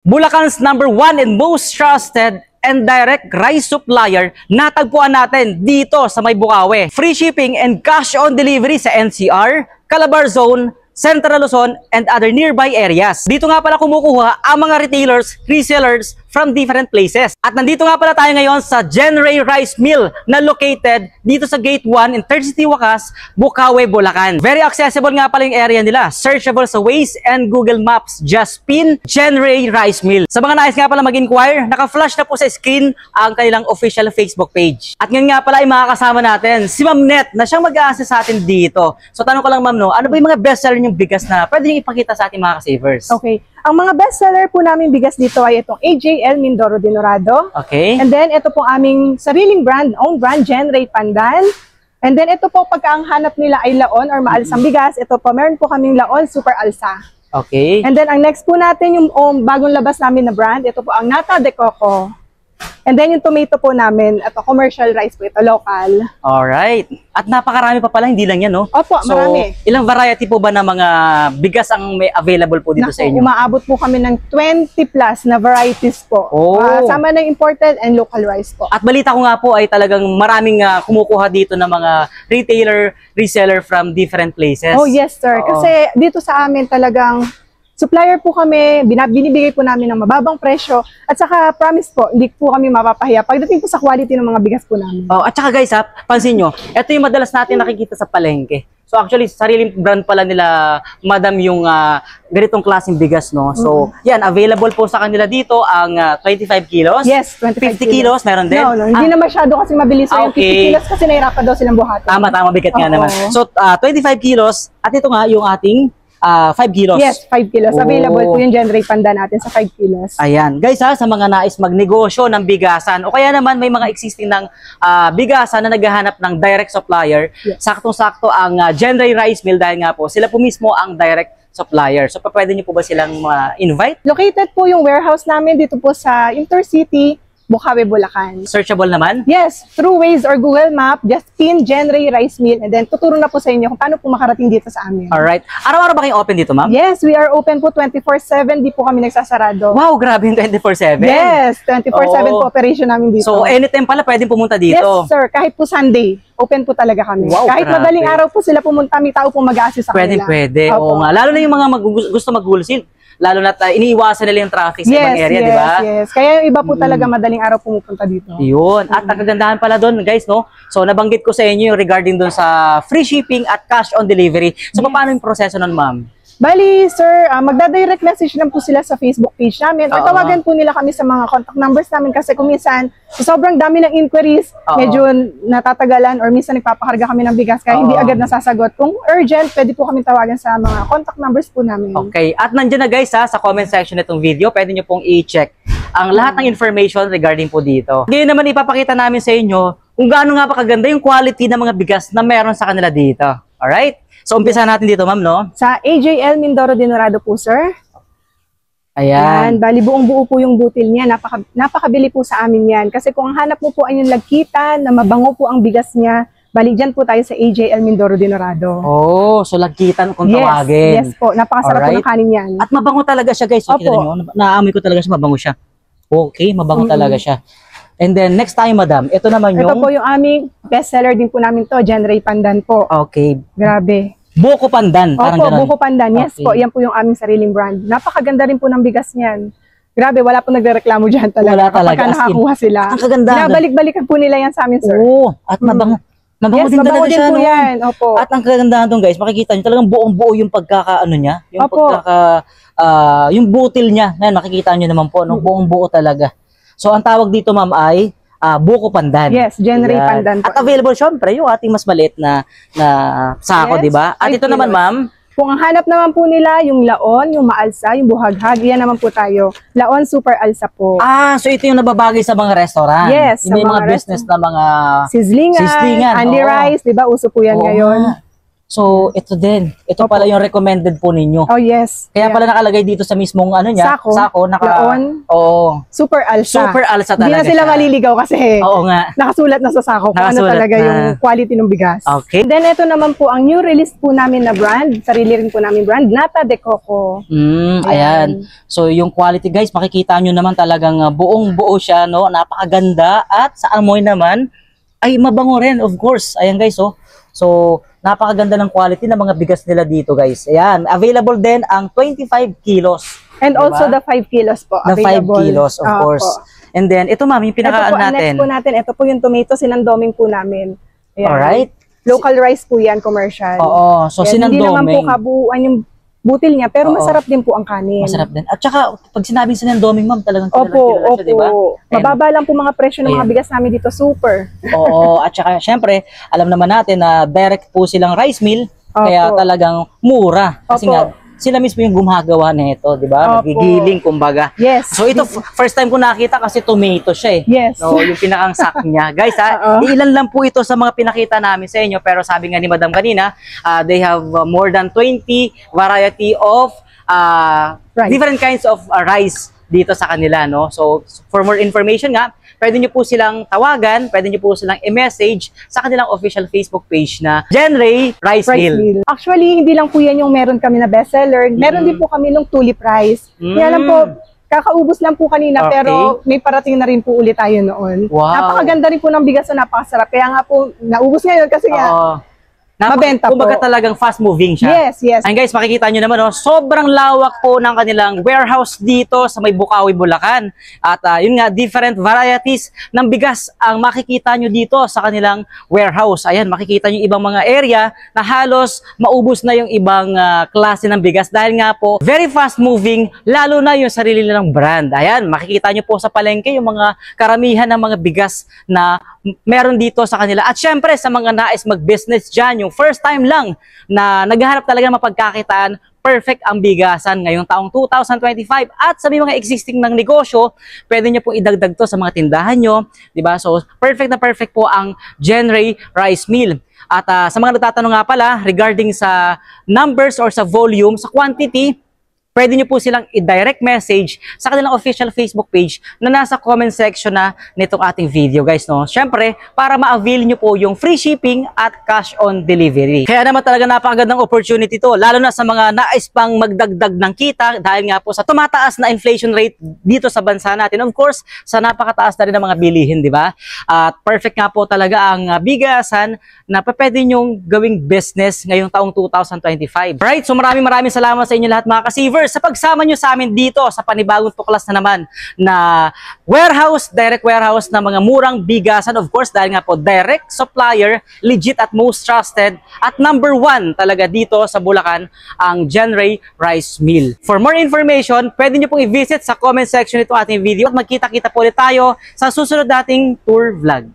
Bulacan's #1 and most trusted and direct rice supplier, natagpuan natin dito sa May Bukawi. Free shipping and cash on delivery sa NCR, Calabar Zone, Central Luzon, and other nearby areas. Dito nga pala kumukuha ang mga retailers, resellers from different places. At nandito nga pala tayo ngayon sa Genray Rice Mill na located dito sa Gate 1 in Third City Wakas, Bukawi, Bulacan. Very accessible nga pala yung area nila. Searchable sa Waze and Google Maps. Just pin Genray Rice Mill. Sa mga nais nga pala mag-inquire, naka-flash na po sa screen ang kanilang official Facebook page. At ngayon nga pala ay makakasama natin si Ma'am Net na siyang mag-a-assist sa atin dito. So tanong ko lang Ma'am, no, ano ba yung mga bestseller yung bigas na pwede nyo ipakita sa ating mga ka-savers? Okay. Ang mga bestseller po namin bigas dito ay itong AJL Mindoro Dinorado. Okay. And then ito po aming sariling brand, own brand, Genray Pandan. And then ito po pagka ang hanap nila ay laon or maalsang bigas, ito po meron po kaming laon super alsa. Okay. And then ang next po natin yung bagong labas namin na brand, ito po ang Nata de Coco. And then yung tomato po namin, ito commercial rice po, ito local. Alright. At napakarami pa pala, hindi lang yan, no? Opo, so, marami. Ilang variety po ba ng mga bigas ang may available po dito sa inyo? Umaabot po kami ng 20 plus na varieties po. Oh. Sama na imported and local rice po. At balita ko nga po ay talagang maraming kumukuha dito ng mga retailer, reseller from different places. Oh yes sir, kasi dito sa amin talagang supplier po kami, binibigay po namin ng mababang presyo at saka promise po, hindi po kami mapapahiya pagdating po sa quality ng mga bigas po namin. Oh, at saka guys ha, pansin nyo, ito yung madalas natin nakikita sa palengke. So actually, sariling brand pala nila, madam, yung ganitong klaseng bigas, no? So, yan, available po sa kanila dito ang 25 kilos. Yes, 25 50 kilos, meron din? No, hindi na masyado kasi mabilis. So, yung 50 kilos kasi nahirapan daw silang buhatin. Tama, bigat nga naman. So, 25 kilos, at ito nga yung ating 5 kilos. Yes, 5 kilos. Available po yung Genray Pandan natin sa 5 kilos. Ayan. Guys ha, sa mga nais magnegosyo ng bigasan o kaya naman may mga existing ng bigasan na naghahanap ng direct supplier, yes. Saktong-sakto ang Genray Rice Mill dahil nga po, sila po mismo ang direct supplier. So, pwede niyo po ba silang invite? Located po yung warehouse namin dito po sa Intercity, Bukawi, Bulacan. Searchable naman? Yes, through Waze or Google Map, just pin Genray Rice Mill and then tuturo na po sa inyo kung paano po makarating dito sa amin. Alright. Araw-araw ba kayong open dito, ma'am? Yes, we are open po 24/7, di po kami nagsasarado. Wow, grabe yung 24/7. Yes, 24/7 po operation namin dito. So, anytime pala pwedeng pumunta dito? Yes, sir. Kahit po Sunday, open po talaga kami. Wow, kahit grabe. madaling araw po sila pumunta, may tao po mag-a-assist sa kanila. Pwede. Oo nga. Lalo na yung mga gusto mag-wholesale. Lalo na iniiwasan nila yung traffic sa ibang area, di ba? Yes. Kaya yung iba po talaga madaling araw pumupunta dito. Yun. At ang kagandahan pala doon, guys, no? So, nabanggit ko sa inyo yung regarding doon sa free shipping at cash on delivery. So, paano yung proseso nun, ma'am? Bali, sir, magda-direct message lang po sila sa Facebook page namin or tawagan po nila kami sa mga contact numbers namin kasi kung minsan, sobrang dami ng inquiries, medyo natatagalan or minsan nagpapakarga kami ng bigas kaya hindi agad nasasagot. Kung urgent, pwede po kami tawagan sa mga contact numbers po namin. Okay. At nandiyan na guys ha, sa comment section nitong video, pwede nyo pong i-check ang lahat ng information regarding po dito. Ngayon naman ipapakita namin sa inyo kung gaano nga pa kaganda yung quality ng mga bigas na meron sa kanila dito. Alright? So, umpisa natin dito, ma'am, no? Sa AJL Mindoro Dinorado po, sir. Ayan. Bali, buong-buo po yung butil niya. Napakabili po sa amin yan. Kasi kung hanap mo po ay yung lagkitan, na mabango po ang bigas niya, bali, dyan po tayo sa AJL Mindoro Dinorado. Oh, so lagkitan kung tawagin. Yes po. Napakasarap po ng kanin yan. At mabango talaga siya, guys. So, kita nyo, naamoy ko talaga siya, mabango siya. Okay, mabango talaga siya. And then, next time, madam, ito naman yung... Ito po yung aming bestseller din po namin to, Genray Pandan po. Okay. Grabe. Buko Pandan, parang ganun. Buko Pandan, yes po. Yan po yung aming sariling brand. Napakaganda rin po ng bigas niyan. Grabe, wala po nagreklamo dyan talaga. Wala talaga. Kapag nakakuha sila. Ang kaganda. Binabalik-balikan po nila yan sa amin, sir. Oo, at mabango. Mabango din talaga siya, no? Yan. Opo. At ang kagandahan doon, guys, makikita nyo talagang buong-buo yung pagkakaano niya. Yung yung butil niya. Ngayon, makikita nyo naman po, no? Buong-buo talaga. So, ang tawag dito, ma'am, ay Buko Pandan. Yes, Genray Pandan po. At available, syempre, yung ating mas maliit na sako, di ba? At ito naman, ma'am, kung ang hanap naman po nila, yung laon, yung maalsa, yung buhaghag, yan naman po tayo. Laon super alsa po. So ito yung nababagay sa mga restaurant. Yes, yung may mga business na mga Sislingan, Andy Rice, di ba? Uso po yan ngayon. So, ito din. Ito Opo. pala yung recommended po ninyo. Oh, yes. Kaya pala nakalagay dito sa mismong ano niya, Sako, laon. Oo. Super alsa. Super alsa Hindi talaga na sila siya. maliligaw kasi Oo nga. nakasulat na sa sako kung ano Nakasulat talaga na. yung quality ng bigas. Okay. Then ito naman po ang new release po namin na brand, sarili rin po namin brand, Nata de Coco. Ayan. So, yung quality guys, makikita nyo naman talagang buong buo siya, no? Napakaganda at sa amoy naman ay mabango rin, of course. Ayan guys, oh. So, napakaganda ng quality ng mga bigas nila dito, guys. Ayan, available din ang 25 kilos. And Diba? also the 5 kilos po The 5 available. kilos, of course. And then, ito ma'am, yung Ito pinaka po, ang natin. next po natin, ito po yung tomato, sinandoming po namin. Ayan. Alright. Local rice po yan, commercial. Oo, so Yan, hindi naman po sinandoming. kabuuan yung butil niya, pero Oo. masarap din po ang kanin. Masarap din. At saka, pag sinabing sinandoming ma'am, talagang Opo, kilala siya, di ba? opo. Ayan. Mababa lang po mga presyo ng mga Ayan. bigas namin dito, super. Oo, at saka syempre, alam naman natin na direct po silang rice mill, kaya Opo. talagang mura. Kasi Opo. nga, sila mismo yung gumagawa nito, di ba? Opo. Nagigiling, kumbaga. Yes. So ito, first time ko nakita kasi tomato siya eh. Yes. No, yung pinakang sack niya. Guys ha, Oo. ilan lang po ito sa mga pinakita namin sa inyo, pero sabi nga ni Madam kanina, they have more than 20 variety of Rice. different kinds of rice dito sa kanila, no? So, for more information nga, pwede nyo po silang tawagan, pwede nyo po silang i-message sa kanilang official Facebook page na Genray Rice Rice Mill. mill. Actually, hindi lang po yan yung meron kami na bestseller. Meron din po kami nung tulip rice. Kaya lang po, kakaubos lang po kanina, Okay. pero may parating na rin po ulit tayo noon. Wow. Napakaganda rin po ng bigas na napakasarap. Kaya nga po, naubos ngayon kasi nga, Oo. Mabenta kumbaga po. talagang fast moving siya. yes, yes. Ayun guys, makikita nyo naman, oh, sobrang lawak po ng kanilang warehouse dito sa may Bukawi, Bulacan. At yun nga, different varieties ng bigas ang makikita nyo dito sa kanilang warehouse. Ayan, makikita nyo ibang mga area na halos maubos na yung ibang klase ng bigas dahil nga po, very fast moving, lalo na yung sarili nilang brand. Ayan, makikita nyo po sa palengke yung mga karamihan ng mga bigas na meron dito sa kanila. At syempre, sa mga nais mag-business dyan, yung first time lang na naghahanap talaga ng mapagkakitaan, perfect ang bigasan ngayong taong 2025. At sa mga existing ng negosyo, pwede nyo po idagdag to sa mga tindahan nyo. Diba? So, perfect na perfect po ang Genray Rice Mill. At sa mga nagtatanong nga pala, regarding sa numbers or sa volume, sa quantity, pwede nyo po silang i-direct message sa kanilang official Facebook page na nasa comment section na nitong ating video, guys, no? Syempre, para ma-avail nyo po yung free shipping at cash on delivery. Kaya naman talaga napakagandang opportunity to, lalo na sa mga nais pang magdagdag ng kita dahil nga po sa tumataas na inflation rate dito sa bansa natin. Of course, sa napakataas na rin ng mga bilihin, di ba? At perfect nga po talaga ang bigasan na pwede nyong gawing business ngayong taong 2025. Right, so maraming salamat sa inyo lahat mga ka-savers sa pagsama nyo sa amin dito sa panibagong tuklas na naman na warehouse, direct warehouse na mga murang bigasan. Of course, dahil nga po direct supplier, legit at most trusted at number 1 talaga dito sa Bulacan ang Genray Rice Mill. For more information, pwede nyo pong i-visit sa comment section nito ating video at magkita-kita po ulit tayo sa susunod nating tour vlog.